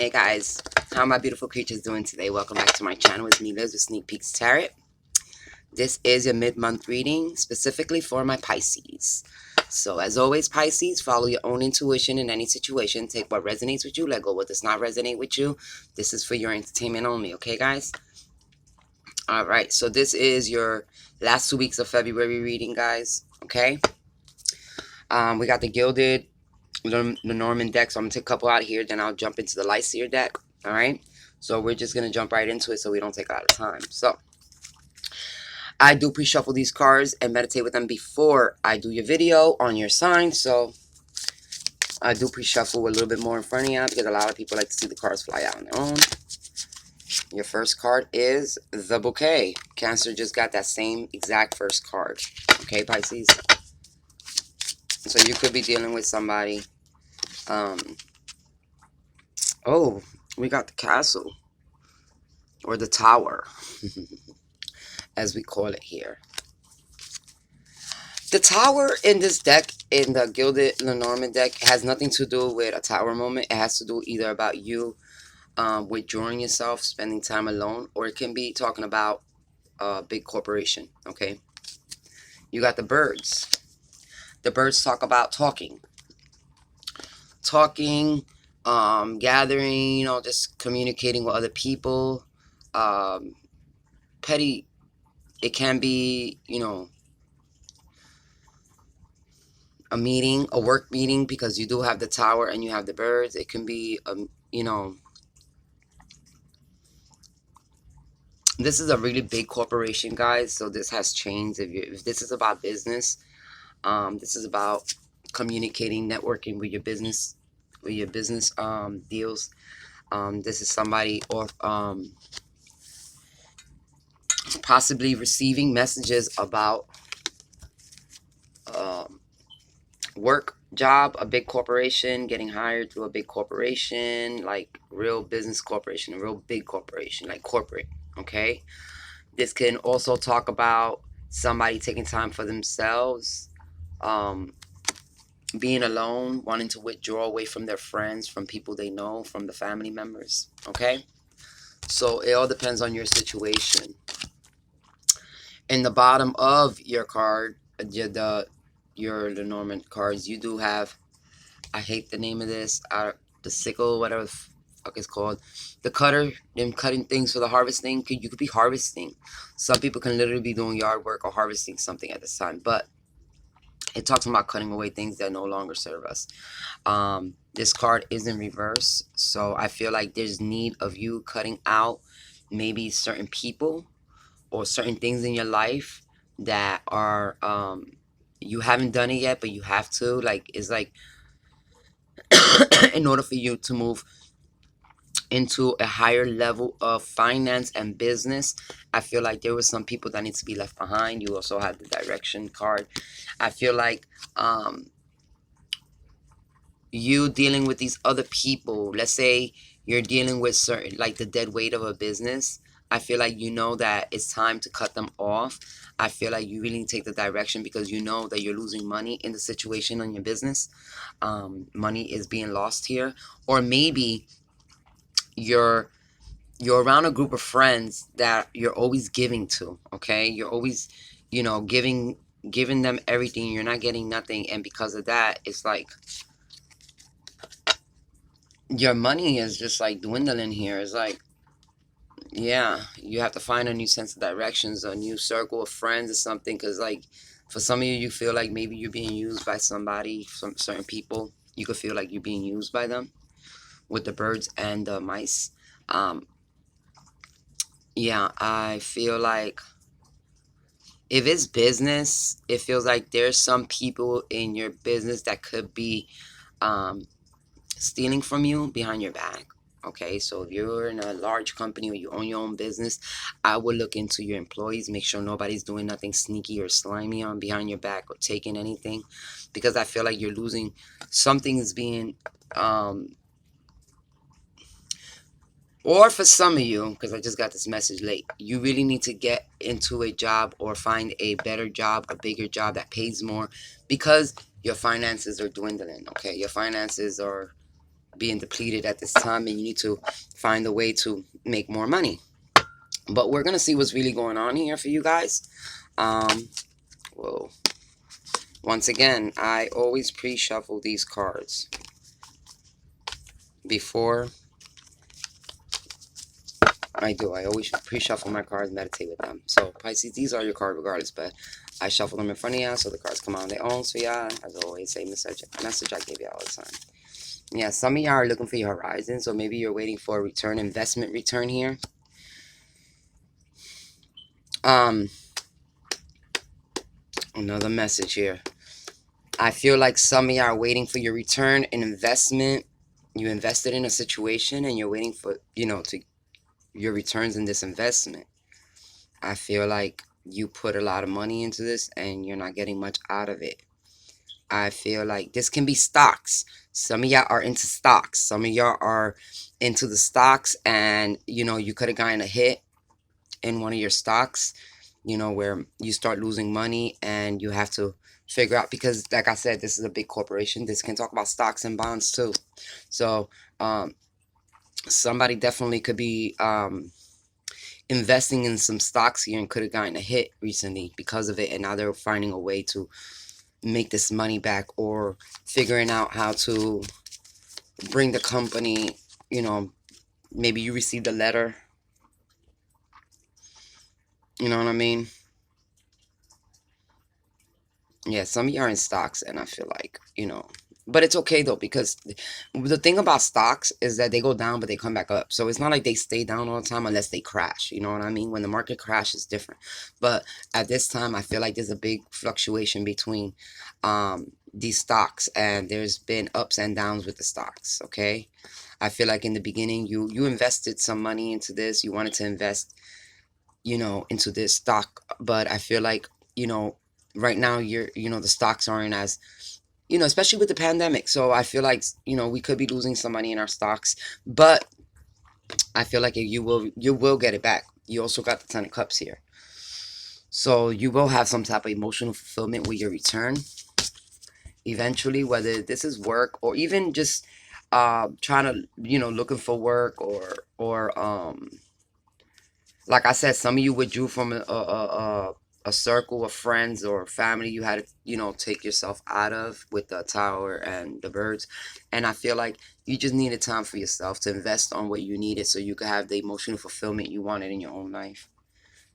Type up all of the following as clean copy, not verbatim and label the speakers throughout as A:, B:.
A: Hey guys, how are my beautiful creatures doing today? Welcome back to my channel. It's me, Liz, with Sneak Peeks Tarot. This is your mid-month reading, specifically for my Pisces. So as always, Pisces, follow your own intuition in any situation. Take what resonates with you, let go what does not resonate with you. This is for your entertainment only, okay guys? Alright, so this is your last 2 weeks of February reading, guys, okay? We got the Gilded Lenormand deck, so I'm going to take a couple out here, then I'll jump into the Lyseer deck, alright? So we're just going to jump right into it so we don't take a lot of time. So, I do pre-shuffle these cards and meditate with them before I do your video on your sign, so I do pre-shuffle a little bit more in front of you because a lot of people like to see the cards fly out on their own. Your first card is the Bouquet. Cancer just got that same exact first card, okay, Pisces? So you could be dealing with somebody. Oh, we got the Castle, or the Tower, as we call it here. The Tower in this deck, in the Gilded Lenormand deck, has nothing to do with a tower moment. It has to do either about you withdrawing yourself, spending time alone, or it can be talking about a big corporation, okay? You got the Birds. The Birds talk about talking, gathering, you know, just communicating with other people. Petty, it can be, you know, a meeting, a work meeting, because you do have the Tower and you have the Birds. It can be, you know, this is a really big corporation, guys, so this has changed. If this is about business, this is about communicating, networking with your business, deals. This is somebody, or possibly receiving messages about work, job, a big corporation, getting hired through a big corporation, like real business corporation, a real big corporation, like corporate, okay? This can also talk about somebody taking time for themselves, being alone, wanting to withdraw away from their friends, from people they know, from the family members, okay? So it all depends on your situation. In the bottom of your card, your Lenormand cards, you do have, I hate the name of this, the sickle, whatever the fuck it's called, the cutter, them cutting things for the harvesting. You could be harvesting. Some people can literally be doing yard work or harvesting something at this time, but it talks about cutting away things that no longer serve us. This card is in reverse, so I feel like there's need of you cutting out maybe certain people or certain things in your life that are, you haven't done it yet, but you have to. Like, it's like, in order for you to move into a higher level of finance and business, I feel like there were some people that need to be left behind. You also have the Direction card. I feel like you dealing with these other people, let's say you're dealing with certain, like the dead weight of a business, I feel like you know that it's time to cut them off. I feel like you really take the direction because you know that you're losing money in the situation on your business. Money is being lost here. Or maybe you're around a group of friends that you're always giving to, okay? You're always, you know, giving them everything. You're not getting nothing, and because of that, it's like your money is just like dwindling here. It's like, yeah, you have to find a new sense of directions, a new circle of friends or something, because like for some of you, you feel like maybe you're being used by somebody, some certain people. You could feel like you're being used by them with the Birds and the Mice. Yeah, I feel like if it's business, it feels like there's some people in your business that could be stealing from you behind your back. Okay, so if you're in a large company or you own your own business, I would look into your employees, make sure nobody's doing nothing sneaky or slimy on behind your back or taking anything, because I feel like you're losing, something is being or for some of you, because I just got this message late, you really need to get into a job or find a better job, a bigger job that pays more, because your finances are dwindling, okay? Your finances are being depleted at this time, and you need to find a way to make more money. But we're going to see what's really going on here for you guys. Whoa. Once again, I always pre-shuffle these cards before I do. I always pre-shuffle my cards, meditate with them. So, Pisces, these are your cards regardless, but I shuffle them in front of y'all so the cards come out on their own. So, y'all, as always, same message I give y'all all the time. Yeah, some of y'all are looking for your horizon, so maybe you're waiting for a return, investment return here. Another message here. I feel like some of y'all are waiting for your return, an investment. You invested in a situation and you're waiting for, to your returns in this investment. I feel like you put a lot of money into this and you're not getting much out of it. I feel like this can be stocks. Some of y'all are into stocks. Some of y'all are into the stocks, and you could have gotten a hit in one of your stocks, where you start losing money and you have to figure out, because like I said, this is a big corporation. This can talk about stocks and bonds too. So somebody definitely could be investing in some stocks here and could have gotten a hit recently because of it, and now they're finding a way to make this money back, or figuring out how to bring the company, maybe you received a letter, you know what I mean? Yeah, some of you are in stocks, and I feel like, but it's okay though, because the thing about stocks is that they go down, but they come back up. So it's not like they stay down all the time unless they crash. You know what I mean? When the market crashes, different. But at this time, I feel like there's a big fluctuation between these stocks, and there's been ups and downs with the stocks. Okay, I feel like in the beginning, you invested some money into this. You wanted to invest, into this stock, but I feel like, right now the stocks aren't as, especially with the pandemic. So I feel like, we could be losing some money in our stocks, but I feel like you will get it back. You also got the 10 of Cups here. So you will have some type of emotional fulfillment with your return eventually, whether this is work or even just trying to, looking for work, or like I said, some of you withdrew from a circle of friends or family you had to, take yourself out of, with the Tower and the Birds. And I feel like you just needed time for yourself to invest on what you needed so you could have the emotional fulfillment you wanted in your own life.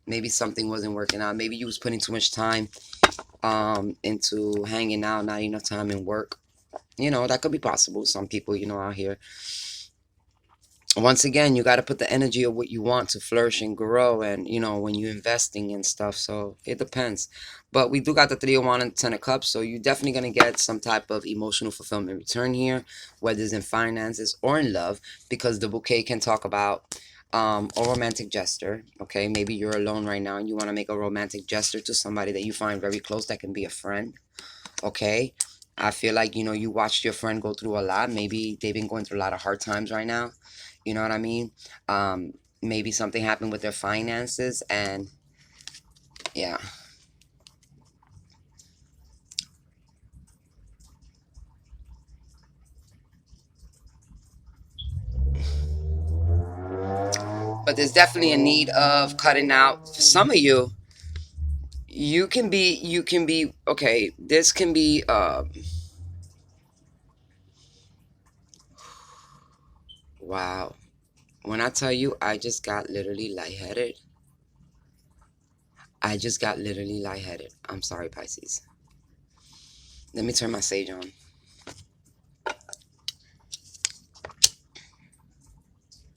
A: Maybe something wasn't working out. Maybe you was putting too much time into hanging out, not enough time in work. That could be possible. Some people, out here, once again, you got to put the energy of what you want to flourish and grow, and when you're investing and stuff. So it depends, but we do got the 3 of Wands and 10 of Cups, so you're definitely going to get some type of emotional fulfillment return here, whether it's in finances or in love, because the bouquet can talk about a romantic gesture. Okay, maybe you're alone right now and you want to make a romantic gesture to somebody that you find very close, that can be a friend. Okay, I feel like, you watched your friend go through a lot. Maybe they've been going through a lot of hard times right now. You know what I mean? Maybe something happened with their finances, and yeah. But there's definitely a need of cutting out. For some of you, you can be okay. This can be wow. When I tell you, I just got literally lightheaded. I just got literally lightheaded. I'm sorry, Pisces. Let me turn my sage on.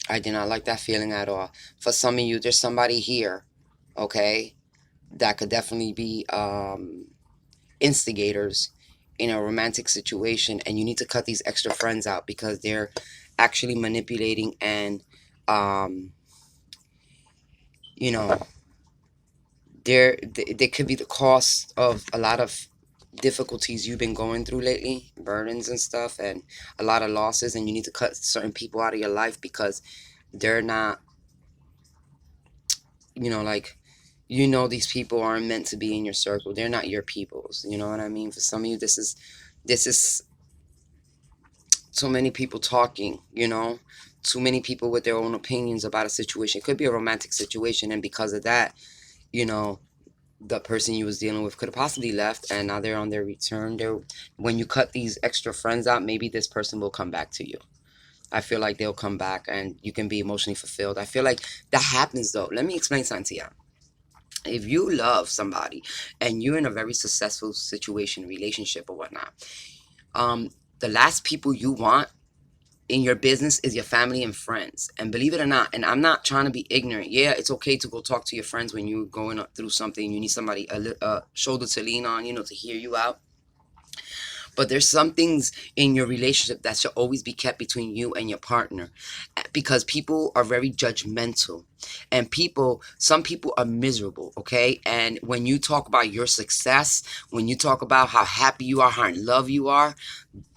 A: I did not like that feeling at all. For some of you, there's somebody here, okay, that could definitely be instigators in a romantic situation, and you need to cut these extra friends out because they're actually manipulating, and you know they could be the cost of a lot of difficulties you've been going through lately, burdens and stuff, and a lot of losses, and you need to cut certain people out of your life because they're not, like, these people aren't meant to be in your circle. They're not your peoples. You know what I mean? For some of you, this is too many people talking, too many people with their own opinions about a situation. It could be a romantic situation, and because of that, you know, the person you was dealing with could have possibly left, and now they're on their return. When you cut these extra friends out, maybe this person will come back to you. I feel like they'll come back and you can be emotionally fulfilled. I feel like that happens though. Let me explain something to you. If you love somebody and you're in a very successful situation, relationship or whatnot, the last people you want in your business is your family and friends. And believe it or not, and I'm not trying to be ignorant. Yeah, it's okay to go talk to your friends when you're going through something. You need somebody, a shoulder to lean on, to hear you out. But there's some things in your relationship that should always be kept between you and your partner, because people are very judgmental, and some people are miserable, okay? And when you talk about your success, when you talk about how happy you are, how in love you are,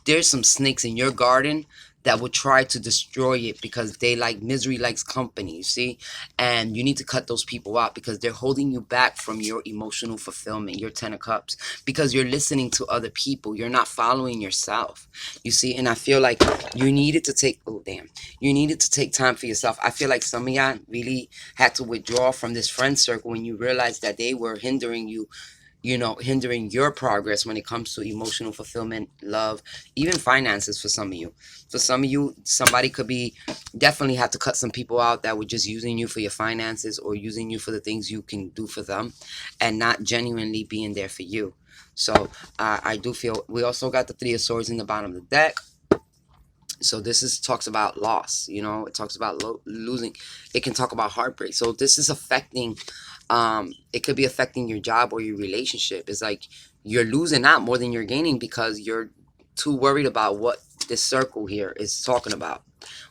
A: there's some snakes in your garden that will try to destroy it, because misery likes company, you see. And you need to cut those people out, because they're holding you back from your emotional fulfillment, your 10 of cups, because you're listening to other people, you're not following yourself, you see. And I feel like you needed to take you needed to take time for yourself. I feel like some of y'all really had to withdraw from this friend circle when you realized that they were hindering you, hindering your progress when it comes to emotional fulfillment, love, even finances. For some of you, somebody could be definitely have to cut some people out that were just using you for your finances, or using you for the things you can do for them, and not genuinely being there for you. So I do feel we also got the Three of Swords in the bottom of the deck. So this is talks about loss, it talks about losing. It can talk about heartbreak. So this is affecting, it could be affecting your job or your relationship. It's like you're losing out more than you're gaining, because you're too worried about what this circle here is talking about,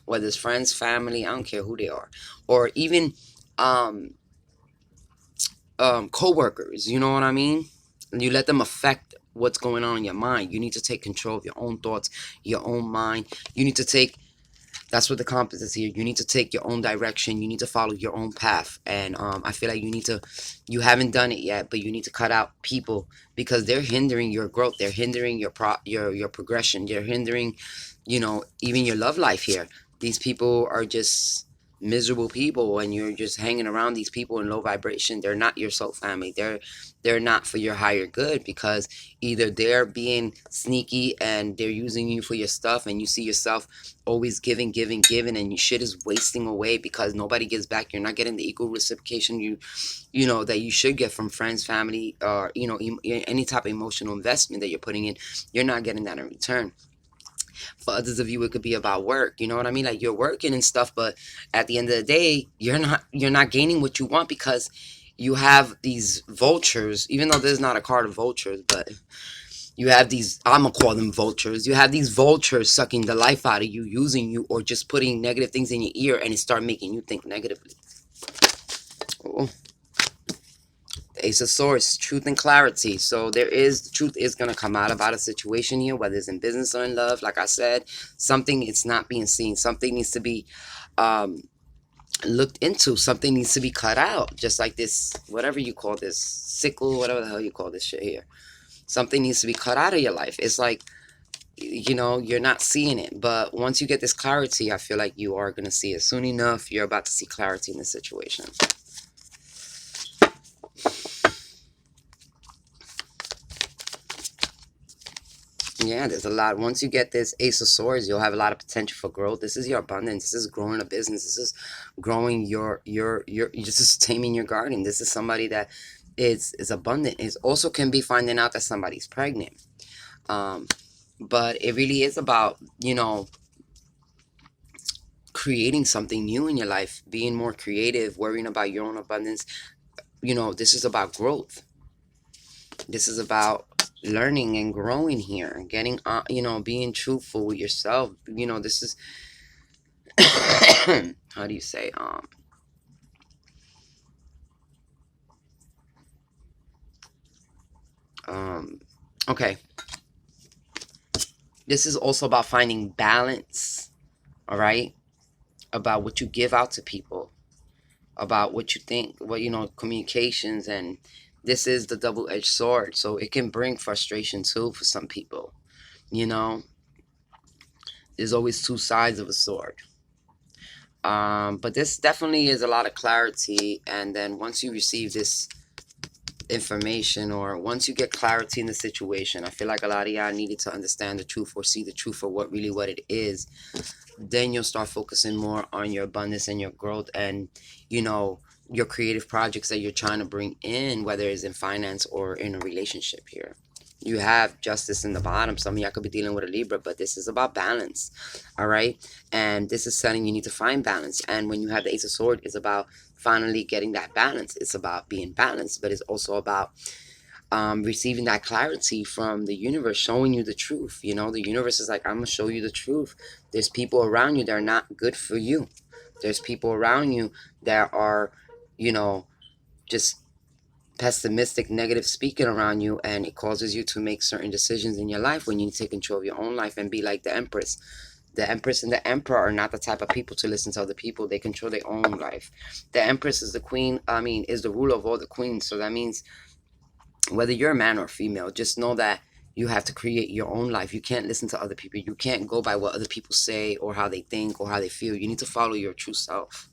A: whether it's friends, family, I don't care who they are, or even co-workers, you know what I mean? And you let them affect what's going on in your mind. You need to take control of your own thoughts, your own mind. You need to take, that's what the compass is here. You need to take your own direction. You need to follow your own path. And I feel like you haven't done it yet, but you need to cut out people, because they're hindering your growth. They're hindering your progression. They're hindering, even your love life here. These people are just miserable people, and you're just hanging around these people in low vibration. They're not your soul family. They're not for your higher good, because either they're being sneaky and they're using you for your stuff, and you see yourself always giving, and your shit is wasting away because nobody gives back. You're not getting the equal reciprocation that you should get from friends, family, or any type of emotional investment that you're putting in. You're not getting that in return. For others of you, it could be about work. You know what I mean? Like, you're working and stuff, but at the end of the day, you're not gaining what you want, because you have these vultures. Even though there's not a card of vultures, but you have these, I'm gonna call them vultures. You have these vultures sucking the life out of you, using you, or just putting negative things in your ear, and it start making you think negatively. Oh. Ace of Swords, truth and clarity. So the truth is going to come out about a situation here, whether it's in business or in love. Like I said, something, it's not being seen. Something needs to be looked into. Something needs to be cut out. Just like this, whatever you call this, sickle, whatever the hell you call this shit here. Something needs to be cut out of your life. It's like, you're not seeing it. But once you get this clarity, I feel like you are going to see it. Soon enough, you're about to see clarity in this situation. Yeah, there's a lot. Once you get this Ace of Swords, you'll have a lot of potential for growth. This is your abundance. This is growing a business. This is growing this is taming your garden. This is somebody that is abundant. It also can be finding out that somebody's pregnant. But it really is about, creating something new in your life, being more creative, worrying about your own abundance. This is about growth. This is about learning and growing here, getting being truthful with yourself. This is how do you say, okay, this is also about finding balance. All right, about what you give out to people, about what you think, communications. And this is the double-edged sword, so it can bring frustration too for some people. you know There's always two sides of a sword. But this definitely is a lot of clarity. And then once you receive this information, or once you get clarity in the situation, I feel like a lot of y'all needed to understand the truth or see the truth for what it is. Then you'll start focusing more on your abundance and your growth, and your creative projects that you're trying to bring in, whether it's in finance or in a relationship. Here you have justice in the bottom. Some of y'all could be dealing with a Libra, but this is about balance. All right. And this is saying you need to find balance. And when you have the Ace of Swords, it's about finally getting that balance. It's about being balanced, but it's also about receiving that clarity from the universe, showing you the truth. The universe is like, I'm gonna show you the truth. There's people around you that are not good for you. There's people around you that are, just pessimistic, negative speaking around you, and it causes you to make certain decisions in your life when you take control of your own life and be like the Empress. The Empress and the Emperor are not the type of people to listen to other people. They control their own life. The Empress is the queen, is the ruler of all the queens. So that means whether you're a man or female, just know that you have to create your own life. You can't listen to other people. You can't go by what other people say or how they think or how they feel. You need to follow your true self.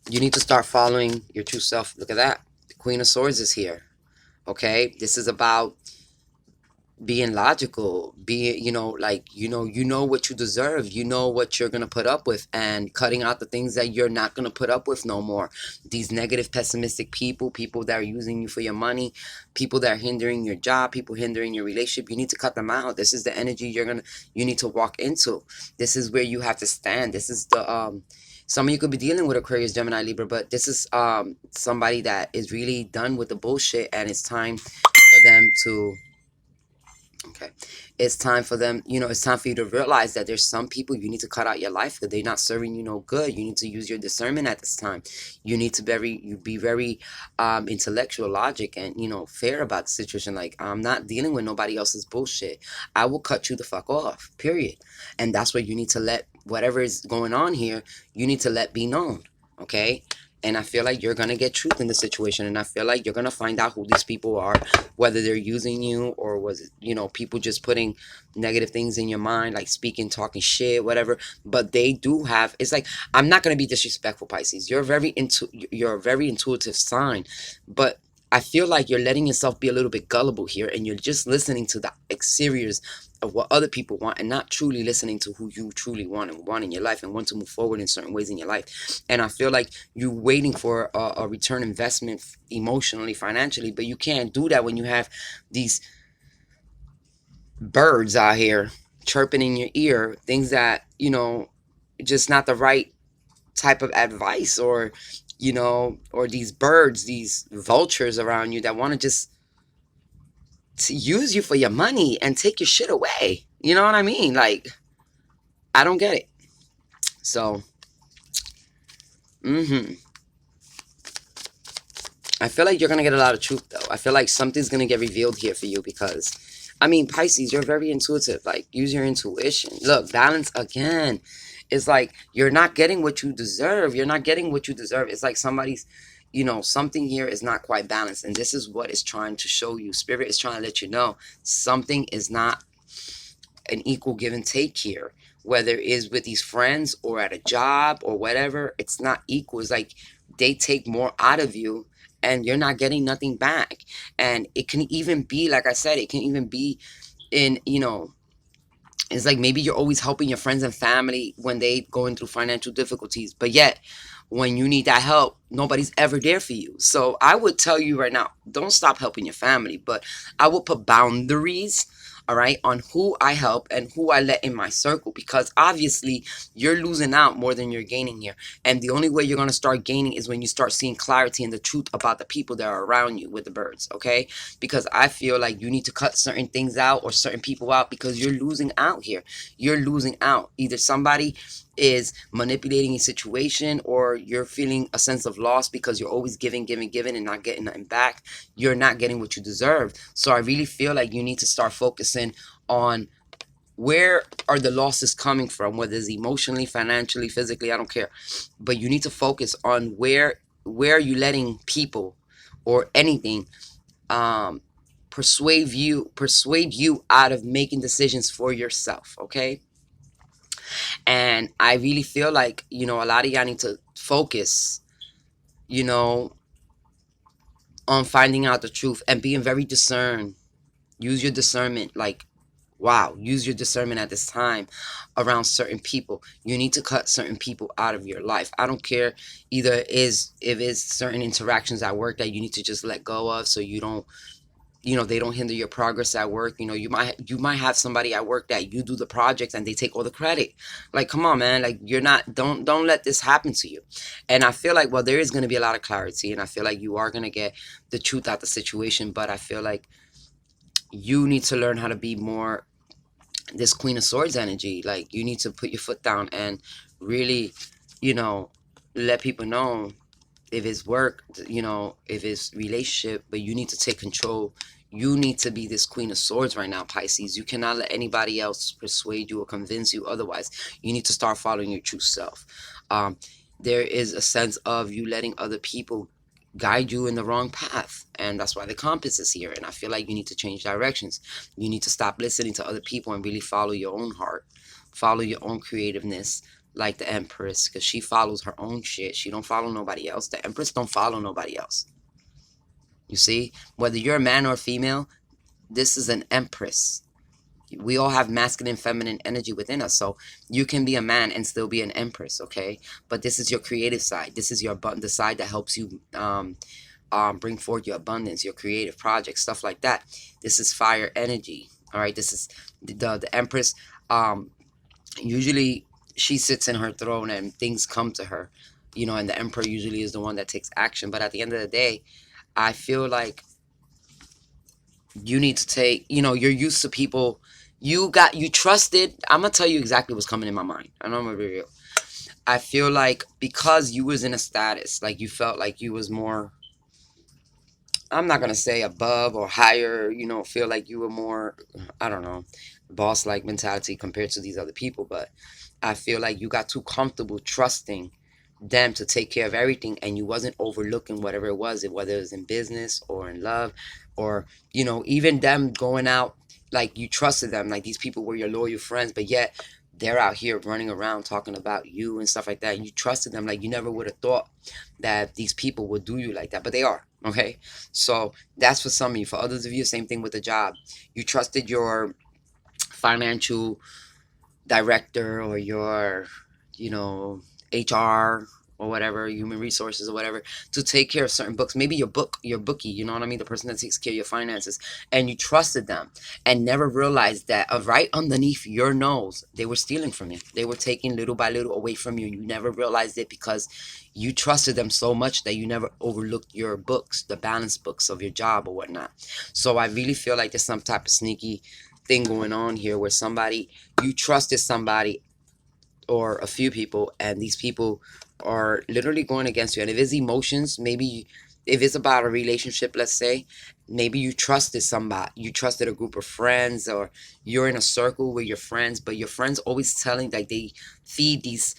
A: You need to start following your true self. Look at that. The Queen of Swords is here. Okay? This is about being logical, being, you know what you deserve, you know what you're gonna put up with, and cutting out the things that you're not gonna put up with no more. These negative, pessimistic people that are using you for your money, people that are hindering your job, people hindering your relationship, you need to cut them out. This is the energy you need to walk into. This is where you have to stand. This is the some of you could be dealing with Aquarius, Gemini, Libra, but this is somebody that is really done with the bullshit, and it's time for them to Okay. It's time for them, it's time for you to realize that there's some people you need to cut out your life because they're not serving you no good. You need to use your discernment at this time. You need to be very intellectual, logic, and, fair about the situation. Like, I'm not dealing with nobody else's bullshit. I will cut you the fuck off, period. And that's what you need to let, whatever is going on here, you need to let be known, okay? And I feel like you're going to get truth in the situation. And I feel like you're going to find out who these people are, whether they're using you or was it, people just putting negative things in your mind, like speaking, talking shit, whatever. But they do have, it's like, I'm not going to be disrespectful, Pisces. You're a very intuitive sign. But I feel like you're letting yourself be a little bit gullible here. And you're just listening to the exteriors of what other people want and not truly listening to who you truly want and want in your life and want to move forward in certain ways in your life. And I feel like you're waiting for a return investment emotionally, financially, but you can't do that when you have these birds out here chirping in your ear, things that, just not the right type of advice, or, or these birds, these vultures around you that want to just to use you for your money and take your shit away. You know what I mean? Like, I don't get it. So, I feel like you're going to get a lot of truth, though. I feel like something's going to get revealed here for you because, Pisces, you're very intuitive. Like, use your intuition. Look, balance again. It's like you're not getting what you deserve. You're not getting what you deserve. It's like somebody's, something here is not quite balanced. And this is what it's trying to show you. Spirit is trying to let you know something is not an equal give and take here, whether it is with these friends or at a job or whatever. It's not equal. It's like they take more out of you and you're not getting nothing back. And it can even be, like I said, it can even be in, it's like maybe you're always helping your friends and family when they going through financial difficulties, but yet when you need that help, nobody's ever there for you. So I would tell you right now, don't stop helping your family, but I will put boundaries, all right, on who I help and who I let in my circle, because obviously you're losing out more than you're gaining here. And the only way you're going to start gaining is when you start seeing clarity and the truth about the people that are around you with the birds, okay? Because I feel like you need to cut certain things out or certain people out because you're losing out here. You're losing out. Either somebody is manipulating a situation, or you're feeling a sense of loss because you're always giving and not getting nothing back. You're not getting what you deserve. So I really feel like you need to start focusing on where are the losses coming from, whether it's emotionally, financially, physically, I don't care. But you need to focus on where are you letting people or anything persuade you out of making decisions for yourself, okay? And I really feel like, a lot of y'all need to focus, you know, on finding out the truth and being very discerned. Use your discernment. Like, wow, use your discernment at this time around certain people. You need to cut certain people out of your life. I don't care either is if it's certain interactions at work that you need to just let go of, so you don't, they don't hinder your progress at work. You might have somebody at work that you do the projects and they take all the credit. Like, come on, man. Like, you're not, don't let this happen to you. And I feel like, well, there is going to be a lot of clarity, and I feel like you are going to get the truth out the situation. But I feel like you need to learn how to be more this Queen of Swords energy. Like, you need to put your foot down and really, you know, let people know if it's work, if it's relationship, but you need to take control. You need to be this Queen of Swords right now, Pisces. You cannot let anybody else persuade you or convince you otherwise. You need to start following your true self. There is a sense of you letting other people guide you in the wrong path, and that's why the compass is here. And I feel like you need to change directions. You need to stop listening to other people and really follow your own heart, follow your own creativeness, like the Empress, because she follows her own shit. She don't follow nobody else. The Empress don't follow nobody else. You see, whether you're a man or a female, this is an Empress. We all have masculine, feminine energy within us. So you can be a man and still be an Empress, okay? But this is your creative side. This is the side that helps you bring forth your abundance, your creative projects, stuff like that. This is fire energy, all right? This is the Empress. Usually she sits in her throne and things come to her, and the Emperor usually is the one that takes action. But at the end of the day, I feel like you need to take, you're used to people. You trusted. I'm going to tell you exactly what's coming in my mind. I know I'm going to be real. I feel like because you was in a status, like you felt like you was more, I'm not going to say above or higher, feel like you were more, I don't know, boss-like mentality compared to these other people. But I feel like you got too comfortable trusting them to take care of everything, and you wasn't overlooking whatever it was, whether it was in business or in love, or even them going out. Like, you trusted them, like these people were your loyal friends, but yet they're out here running around talking about you and stuff like that. And you trusted them like you never would have thought that these people would do you like that, but they are. Okay, so that's for some of you. For others of you, same thing with the job. You trusted your financial director or your, HR or whatever, human resources or whatever, to take care of certain books. Maybe your bookie, you know what I mean? The person that takes care of your finances. And you trusted them and never realized that right underneath your nose, they were stealing from you. They were taking little by little away from you. You never realized it because you trusted them so much that you never overlooked your books, the balance books of your job or whatnot. So I really feel like there's some type of sneaky thing going on here where you trusted somebody or a few people, and these people are literally going against you. And if it's emotions, maybe if it's about a relationship, let's say, maybe you trusted somebody, you trusted a group of friends, or you're in a circle with your friends, but your friends always telling, like, they feed these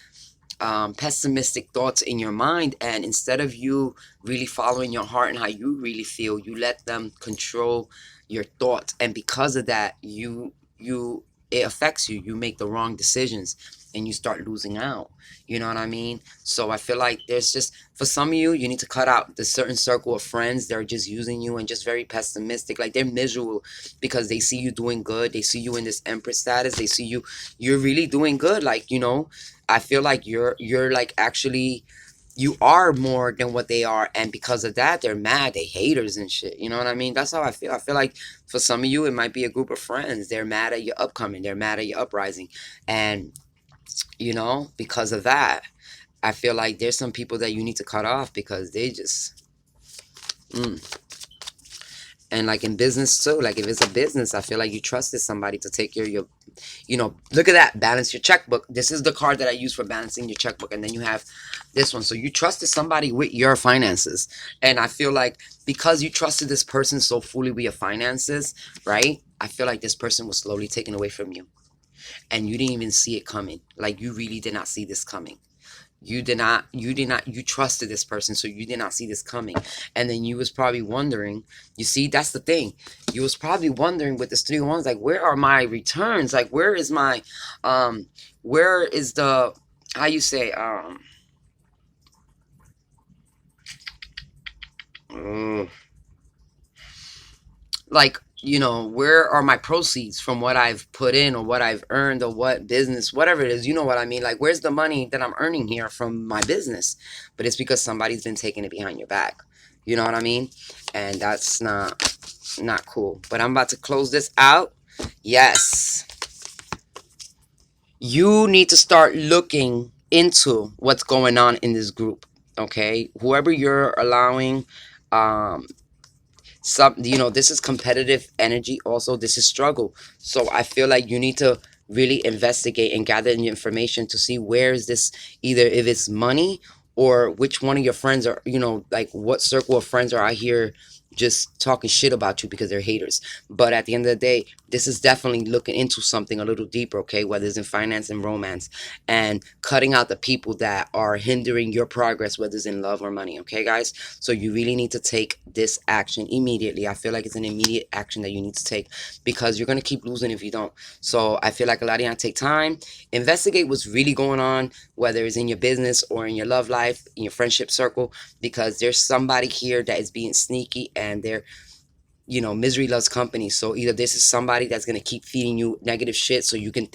A: pessimistic thoughts in your mind, and instead of you really following your heart and how you really feel, you let them control your thoughts. And because of that, it affects you. You make the wrong decisions and you start losing out. You know what I mean? So I feel like there's just, for some of you, you need to cut out the certain circle of friends. They're just using you and just very pessimistic. Like, they're miserable because they see you doing good. They see you in this Empress status. They see you're really doing good. Like, I feel like you're like, actually, you are more than what they are, and because of that, they're mad. They haters and shit. You know what I mean? That's how I feel. I feel like for some of you, it might be a group of friends. They're mad at your upcoming. They're mad at your uprising, and because of that, I feel like there's some people that you need to cut off because they just. And like in business too, like if it's a business, I feel like you trusted somebody to take care of your, look at that, balance your checkbook. This is the card that I use for balancing your checkbook. And then you have this one. So you trusted somebody with your finances. And I feel like because you trusted this person so fully with your finances, right? I feel like this person was slowly taken away from you. And you didn't even see it coming. Like, you really did not see this coming. You trusted this person, so you did not see this coming. And then you was probably wondering, you see, that's the thing. You was probably wondering with this 3 of Wands, like, where are my returns? Like, where is my, where is the, how you say, mm, like, where are my proceeds from what I've put in or what I've earned or what business, whatever it is, you know what I mean? Like, where's the money that I'm earning here from my business? But it's because somebody's been taking it behind your back. You know what I mean? And that's not cool. But I'm about to close this out. Yes. You need to start looking into what's going on in this group. Okay? Whoever you're allowing, this is competitive energy. Also, this is struggle. So I feel like you need to really investigate and gather the information to see where is this, either if it's money or which one of your friends are, like what circle of friends are out here just talking shit about you because they're haters. But at the end of the day, this is definitely looking into something a little deeper, okay? Whether it's in finance and romance, and cutting out the people that are hindering your progress, whether it's in love or money, okay, guys? So you really need to take this action immediately. I feel like it's an immediate action that you need to take, because you're going to keep losing if you don't. So I feel like a lot of y'all take time, investigate what's really going on, whether it's in your business or in your love life, in your friendship circle, because there's somebody here that is being sneaky, and they're, misery loves company. So either this is somebody that's going to keep feeding you negative shit so you can think